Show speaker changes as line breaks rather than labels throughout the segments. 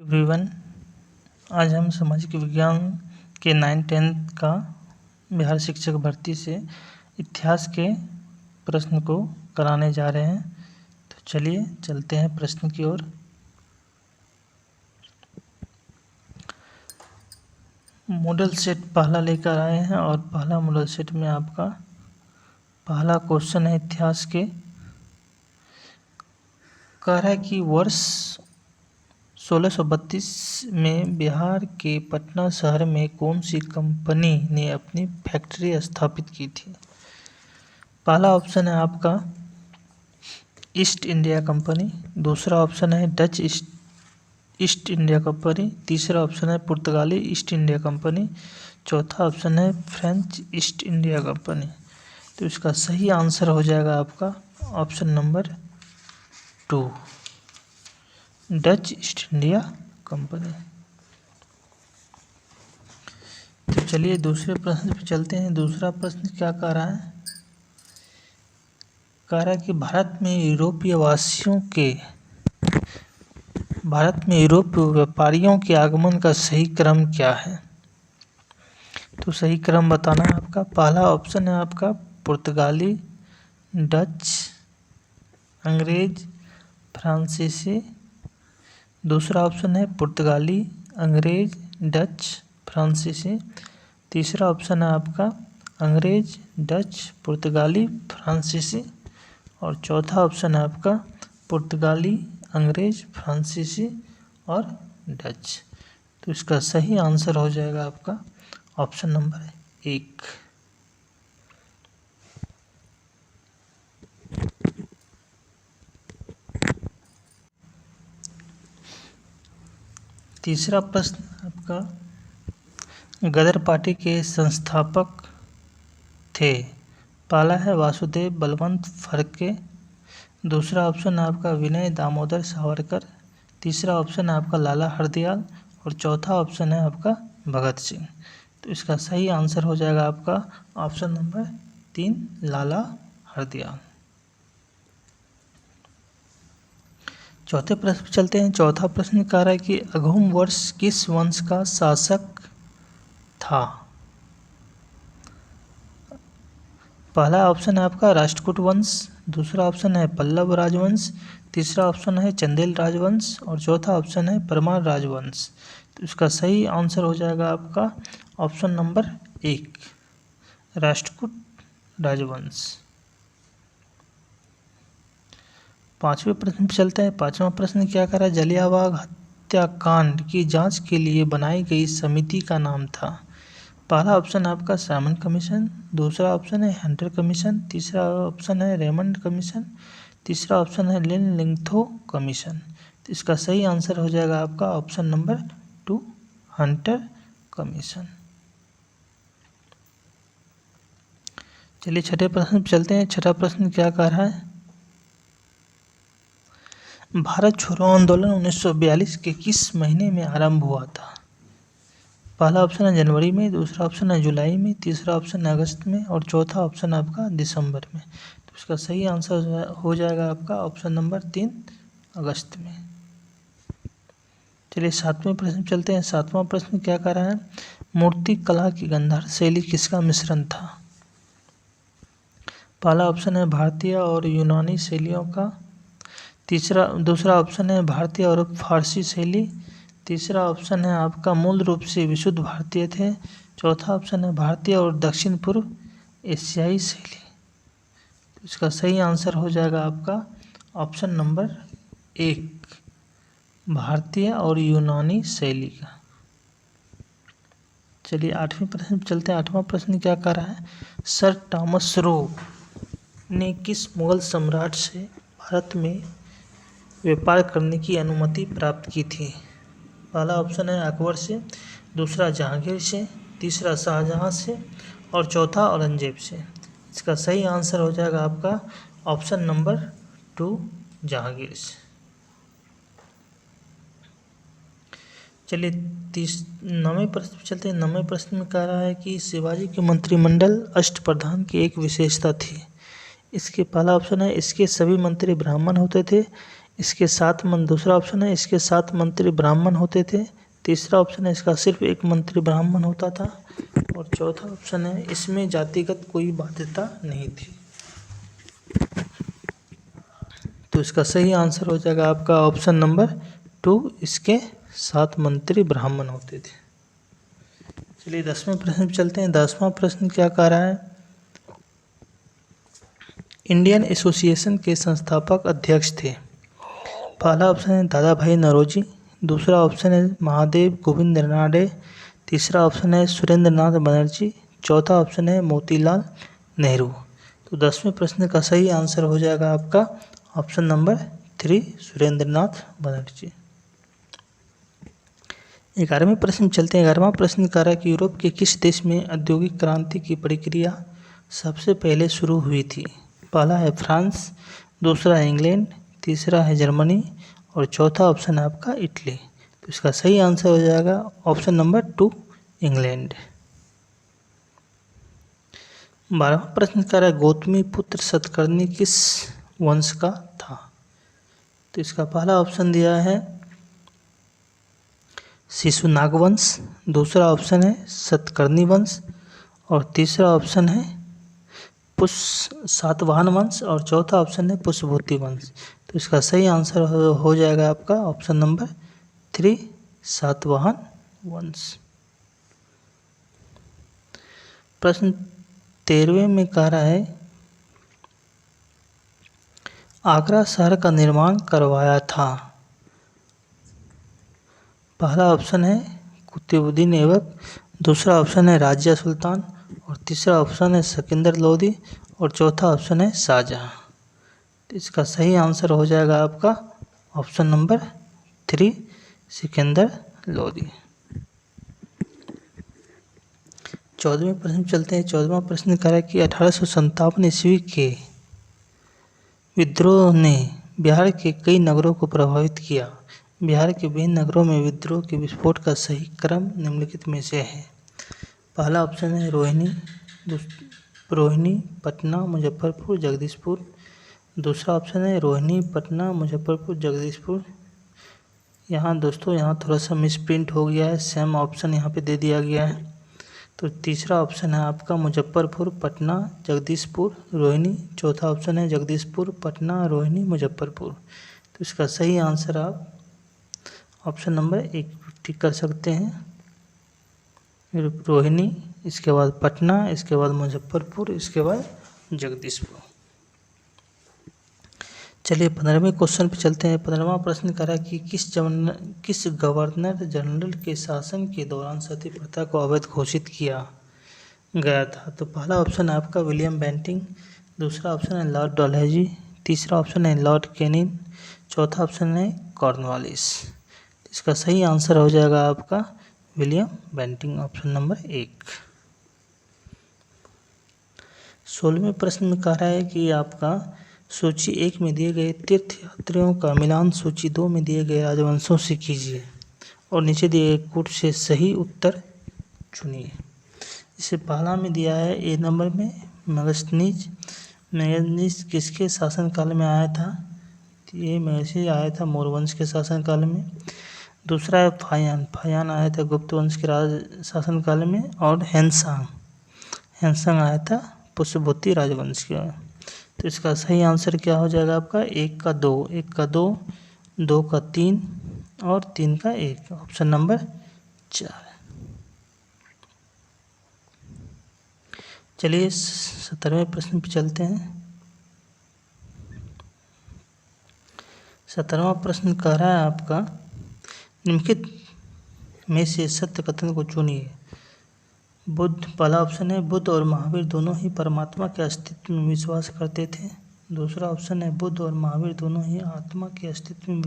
Everyone, आज हम सामाजिक विज्ञान के 9-10 का बिहार शिक्षक भर्ती से इतिहास के प्रश्न को कराने जा रहे हैं। तो चलिए चलते हैं प्रश्न की ओर। मॉडल सेट पहला लेकर आए हैं और पहला मॉडल सेट में आपका पहला क्वेश्चन है इतिहास के। कह रहा है कि वर्ष 1632 में बिहार के पटना शहर में कौन सी कंपनी ने अपनी फैक्ट्री स्थापित की थी। पहला ऑप्शन है आपका ईस्ट इंडिया कंपनी, दूसरा ऑप्शन है डच ईस्ट इंडिया कंपनी, तीसरा ऑप्शन है पुर्तगाली ईस्ट इंडिया कंपनी, चौथा ऑप्शन है फ्रेंच ईस्ट इंडिया कंपनी। तो इसका सही आंसर हो जाएगा आपका option number 2, Dutch east India company. तो चलिए दूसरे प्रश्न पे चलते हैं। दूसरा प्रश्न क्या कह रहा है? कह रहा है कि भारत में यूरोपीय व्यापारियों के आगमन का सही क्रम क्या है। तो सही क्रम बताना है आपका। पहला ऑप्शन है आपका पुर्तगाली, डच, अंग्रेज, फ्रांसीसी। दूसरा ऑप्शन है पुर्तगाली, अंग्रेज, डच, फ्रांसीसी। तीसरा ऑप्शन है आपका अंग्रेज, डच, पुर्तगाली, फ्रांसीसी। और चौथा ऑप्शन है आपका पुर्तगाली, अंग्रेज, फ्रांसीसी और डच। तो इसका सही आंसर हो जाएगा आपका ऑप्शन नंबर 1। तीसरा प्रश्न आपका गदर पार्टी के संस्थापक थे। पहला है वासुदेव बलवंत फड़के, दूसरा ऑप्शन है आपका विनय दामोदर सावरकर, तीसरा ऑप्शन है आपका लाला हरदयाल और चौथा ऑप्शन है आपका भगत सिंह। तो इसका सही आंसर हो जाएगा आपका ऑप्शन नंबर 3, लाला हरदयाल। चौथे प्रश्न पर चलते हैं। चौथा प्रश्न कह रहा है कि अघोम वर्ष किस वंश का शासक था। पहला ऑप्शन है आपका राष्ट्रकूट वंश, दूसरा ऑप्शन है पल्लव राजवंश, तीसरा ऑप्शन है चंदेल राजवंश और चौथा ऑप्शन है परमार राजवंश। तो इसका सही आंसर हो जाएगा आपका ऑप्शन नंबर 1, राष्ट्रकूट राजवंश। पांचवें प्रश्न पर चलते हैं। पांचवा प्रश्न क्या कर रहा है? जलियांवाला हत्याकांड की जांच के लिए बनाई गई समिति का नाम था। पहला ऑप्शन है आपका साइमन कमीशन, दूसरा ऑप्शन है हंटर कमीशन, तीसरा ऑप्शन है रेमंड कमीशन, तीसरा ऑप्शन है लिन लिंगथो कमीशन। तो इसका सही आंसर हो जाएगा आपका ऑप्शन नंबर 2, हंटर कमीशन। चलिए छठे प्रश्न पर चलते हैं। छठा प्रश्न क्या कह रहा है? भारत छोड़ो आंदोलन 1942 के किस महीने में आरंभ हुआ था। पहला ऑप्शन है जनवरी में, दूसरा ऑप्शन है जुलाई में, तीसरा ऑप्शन है अगस्त में और चौथा ऑप्शन है आपका दिसंबर में। तो इसका सही आंसर हो जाएगा आपका ऑप्शन नंबर 3, अगस्त में। चलिए सातवें प्रश्न चलते हैं। सातवां प्रश्न क्या कह रहा है? मूर्ति कला की गांधार शैली किसका मिश्रण था। पहला ऑप्शन है भारतीय और यूनानी शैलियों का, दूसरा ऑप्शन है भारतीय और फारसी शैली, तीसरा ऑप्शन है आपका मूल रूप से विशुद्ध भारतीय थे, चौथा ऑप्शन है भारतीय और दक्षिण पूर्व एशियाई शैली। तो इसका सही आंसर हो जाएगा आपका ऑप्शन नंबर 1, भारतीय और यूनानी शैली का। चलिए आठवें प्रश्न पर चलते हैं। आठवां प्रश्न क्या कर रहा है? सर टॉमस रो ने किस मुगल सम्राट से भारत में व्यापार करने की अनुमति प्राप्त की थी। पहला ऑप्शन है अकबर से, दूसरा जहांगीर से, तीसरा शाहजहां से और चौथा औरंगजेब से। इसका सही आंसर हो जाएगा आपका ऑप्शन नंबर 2, जहांगीर से। चलिए 9वें प्रश्न पर चलते हैं। 9वें प्रश्न में कह रहा है कि शिवाजी के मंत्रिमंडल अष्टप्रधान की एक विशेषता थी। इसके पहला ऑप्शन है इसके सभी मंत्री ब्राह्मण होते थे, इसके 7 दूसरा ऑप्शन है इसके 7 मंत्री ब्राह्मण होते थे। तीसरा ऑप्शन है इसका सिर्फ एक मंत्री ब्राह्मण होता था। और चौथा ऑप्शन है इसमें जातिगत कोई बाध्यता नहीं थी। तो इसका सही आंसर हो जाएगा आपका ऑप्शन नंबर 2, इसके 7 मंत्री ब्राह्मण होते थे। चलिए 10वें प्रश्न पे चलते हैं। 10वां प्रश्न क्या कह रहा है, इंडियन एसोसिएशन के संस्थापक अध्यक्ष थे। पहला ऑप्शन है दादा भाई नौरोजी, दूसरा ऑप्शन है महादेव गोविंद रानडे, तीसरा ऑप्शन है सुरेंद्र नाथ बनर्जी, चौथा ऑप्शन है मोतीलाल नेहरू। तो 10वें प्रश्न का सही आंसर हो जाएगा आपका ऑप्शन नंबर 3, सुरेंद्र नाथ बनर्जी। 11वें प्रश्न चलते हैं। 11वां प्रश्न कह रहा है कि यूरोप के किस देश में औद्योगिक क्रांति की प्रक्रिया सबसे पहले शुरू हुई थी। पहला है फ्रांस, दूसरा है इंग्लैंड, तीसरा है जर्मनी और चौथा ऑप्शन है आपका इटली। तो इसका सही आंसर हो जाएगा ऑप्शन नंबर 2, इंग्लैंड। 12वां प्रश्न कह रहा है गौतमी पुत्र सतकर्णी किस वंश का था। तो इसका पहला ऑप्शन दिया है शिशुनाग वंश, दूसरा ऑप्शन है सतकर्णी वंश और तीसरा ऑप्शन है सातवाहन वंश और चौथा ऑप्शन है पुष्यभूति वंश। तो इसका सही आंसर हो जाएगा आपका ऑप्शन नंबर 3, सातवाहन वंश। प्रश्न 13वें में कह रहा है आगरा शहर का निर्माण करवाया था। पहला ऑप्शन है कुतुबुद्दीन ऐबक, दूसरा ऑप्शन है राजिया सुल्तान और तीसरा ऑप्शन है सिकंदर लोदी और चौथा ऑप्शन है शाहजहां। तो इसका सही आंसर हो जाएगा आपका ऑप्शन नंबर 3, सिकंदर लोदी। 14वें प्रश्न चलते हैं। 14वां प्रश्न कह रहा है कि 1857 ईस्वी के विद्रोह ने बिहार के कई नगरों को प्रभावित किया। बिहार के विभिन्न नगरों में विद्रोह के विस्फोट का सही क्रम निम्नलिखित में से है। पहला ऑप्शन है रोहिणी, पटना, मुजफ्फरपुर, जगदीशपुर। दूसरा ऑप्शन है रोहिणी, पटना, मुजफ्फरपुर, जगदीशपुर। यहाँ दोस्तों यहाँ थोड़ा सा मिसप्रिंट हो गया है, सेम ऑप्शन यहाँ पे दे दिया गया है। तो तीसरा ऑप्शन है आपका मुजफ्फरपुर, पटना, जगदीशपुर, रोहिणी। चौथा ऑप्शन है जगदीशपुर, पटना, रोहिणी, मुजफ्फरपुर। तो इसका सही आंसर आप ऑप्शन नंबर 1 टिक कर सकते हैं, रोहिणी, इसके बाद पटना, इसके बाद मुजफ्फरपुर, इसके बाद जगदीशपुर। चलिए 15वें क्वेश्चन पे चलते हैं। 15वां प्रश्न कह रहा है कि किस गवर्नर जनरल के शासन के दौरान सती प्रथा को अवैध घोषित किया गया था। तो पहला ऑप्शन है आपका विलियम बेंटिंग, दूसरा ऑप्शन है लॉर्ड डलहौजी, तीसरा ऑप्शन है लॉर्ड कैनिंग, चौथा ऑप्शन है कॉर्नवालिस। इसका सही आंसर हो जाएगा आपका विलियम बेंटिंग, ऑप्शन नंबर 1। 16वें प्रश्न में कह रहा है कि आपका सूची 1 में दिए गए तीर्थयात्रियों का मिलान सूची 2 में दिए गए राजवंशों से कीजिए और नीचे दिए गए कूट से सही उत्तर चुनिए। इसे पहला में दिया है ए नंबर में मैगनीज किसके शासनकाल में आया था। ये मैसे आया था मोरवंश के शासनकाल में। दूसरा है फायान आया था गुप्त वंश के राज शासनकाल में। और हैंसांग आया था पुष्यभूति राजवंश का। तो इसका सही आंसर क्या हो जाएगा आपका 1 का 2, 1 का 2, 2 का 3 और 3 का 1, ऑप्शन नंबर 4। चलिए 17वें प्रश्न पे चलते हैं। 17वां प्रश्न कह रहा है आपका निम्नलिखित में से सत्य कथन को चुनिए। पहला ऑप्शन है बुद्ध और महावीर दोनों ही परमात्मा के अस्तित्व में विश्वास करते थे। दूसरा ऑप्शन है बुद्ध और महावीर दोनों ही आत्मा के अस्तित्व में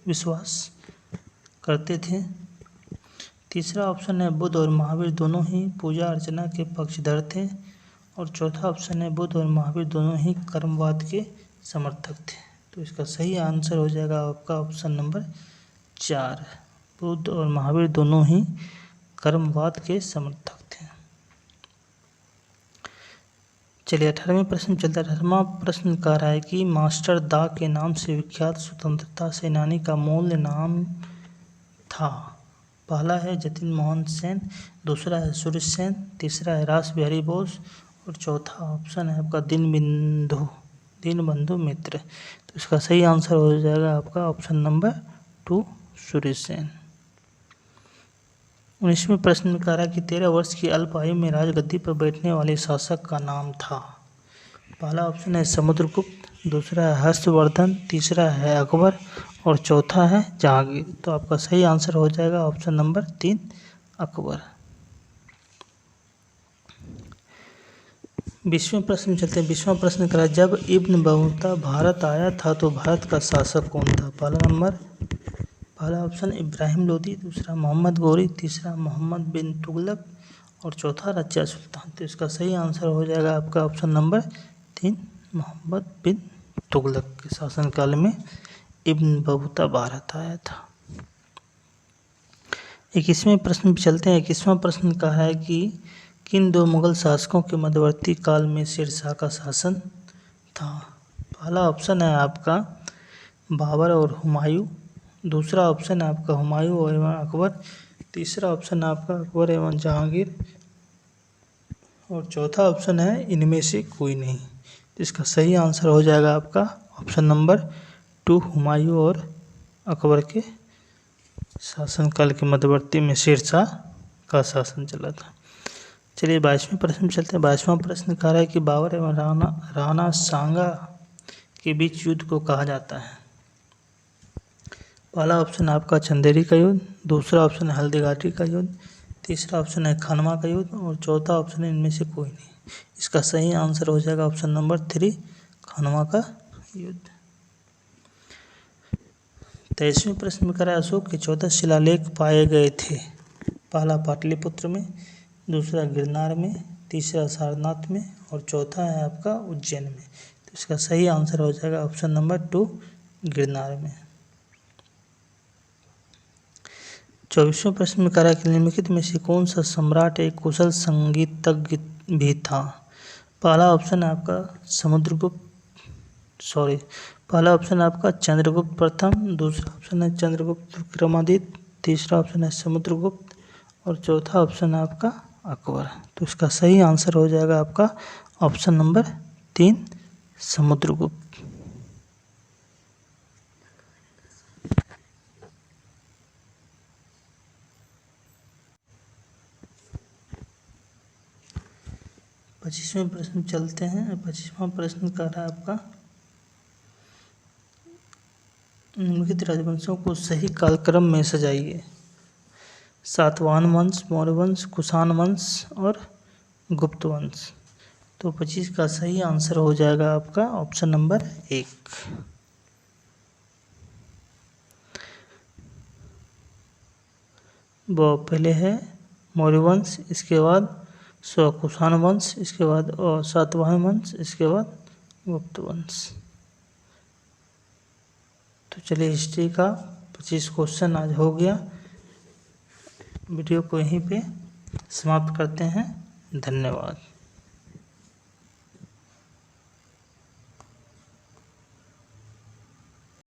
विश्वास करते थे। तीसरा ऑप्शन है बुद्ध और महावीर दोनों ही पूजा अर्चना के पक्षधर थे। और चौथा ऑप्शन है बुद्ध और महावीर दोनों ही कर्मवाद के समर्थक थे। तो इसका सही आंसर हो जाएगा आपका ऑप्शन नंबर 4, बुद्ध और महावीर दोनों ही कर्मवाद के समर्थक थे। चलिए 18वें प्रश्न चलता है। 18वां प्रश्न कह रहा है कि मास्टर दा के नाम से विख्यात स्वतंत्रता सेनानी का मूल नाम था। पहला है जतिन मोहन सेन, दूसरा है सूर्य सेन, तीसरा है रास बिहारी बोस और चौथा ऑप्शन है आपका दीनबंधु मित्र। तो इसका सही आंसर हो जाएगा आपका ऑप्शन नंबर 2 सूर्य सेन। 19वें प्रश्न में कह रहा है कि 13 वर्ष की अल्प आयु में राजगद्दी पर बैठने वाले शासक का नाम था। पहला ऑप्शन है समुद्रगुप्त, दूसरा है हर्षवर्धन, तीसरा है अकबर और चौथा है जहांगीर। तो आपका सही आंसर हो जाएगा ऑप्शन नंबर 3 अकबर। 20वें प्रश्न चलते हैं। 20वां प्रश्न करा जब इब्न बतूता भारत आया था तो भारत का शासक कौन था। पहला ऑप्शन इब्राहिम लोदी, दूसरा मोहम्मद गौरी, तीसरा मोहम्मद बिन तुगलक और चौथा रजिया सुल्तान। तो इसका सही आंसर हो जाएगा आपका ऑप्शन नंबर 3 मोहम्मद बिन तुगलक के शासनकाल में इब्न बतूता भारत आया था। 21वें प्रश्न पे चलते हैं। 21वां प्रश्न कहा है कि किन दो मुगल शासकों के मध्यवर्ती काल में शेरशाह का शासन था। पहला ऑप्शन है आपका बाबर और हुमायूं, दूसरा ऑप्शन है आपका हुमायूं एवं अकबर, तीसरा ऑप्शन है आपका अकबर एवं जहांगीर और चौथा ऑप्शन है इनमें से कोई नहीं। तो इसका सही आंसर हो जाएगा आपका ऑप्शन नंबर 2 हुमायूं और अकबर के शासनकाल के मध्यवर्ती में शेरशाह का शासन चला था। चलिए 22वें प्रश्न में चलते हैं। 22वां प्रश्न कह रहा है कि बाबर एवं राणा सांगा के बीच युद्ध को कहा जाता है। पहला ऑप्शन आपका चंदेरी का युद्ध, दूसरा ऑप्शन है हल्दी घाटी का युद्ध, तीसरा ऑप्शन है खनवा का युद्ध और चौथा ऑप्शन है इनमें से कोई नहीं। इसका सही आंसर हो जाएगा ऑप्शन नंबर 3 खनवा का युद्ध। 23वें प्रश्न में करा अशोक के 14 शिलालेख पाए गए थे। पहला पाटलिपुत्र में, दूसरा गिरनार में, तीसरा सारनाथ में और चौथा है आपका उज्जैन में। तो इसका सही आंसर हो जाएगा ऑप्शन नंबर 2 गिरनार में। 24वें प्रश्न में कह रहा है कि निम्नलिखित में से कौन सा सम्राट एक कुशल संगीतज्ञ भी था। पहला ऑप्शन है आपका पहला ऑप्शन है आपका चंद्रगुप्त प्रथम, दूसरा ऑप्शन है चंद्रगुप्त विक्रमादित्य, तीसरा ऑप्शन है समुद्रगुप्त और चौथा ऑप्शन है आपका अकबर। तो इसका सही आंसर हो जाएगा आपका ऑप्शन नंबर 3 समुद्रगुप्त। पच्चीसवें प्रश्न चलते हैं। 25वां प्रश्न कह रहा है आपका निम्नलिखित राजवंशों को सही कालक्रम में सजाइए। सातवाहन वंश, मौर्य वंश, कुषाण वंश और गुप्त वंश। तो 25 का सही आंसर हो जाएगा आपका ऑप्शन नंबर 1। वो पहले है मौर्य वंश, इसके बाद कुषाण वंश, इसके बाद और सातवाहन वंश, इसके बाद गुप्त वंश। तो चलिए हिस्ट्री का 25 क्वेश्चन आज हो गया। वीडियो को यहीं पे समाप्त करते हैं। धन्यवाद।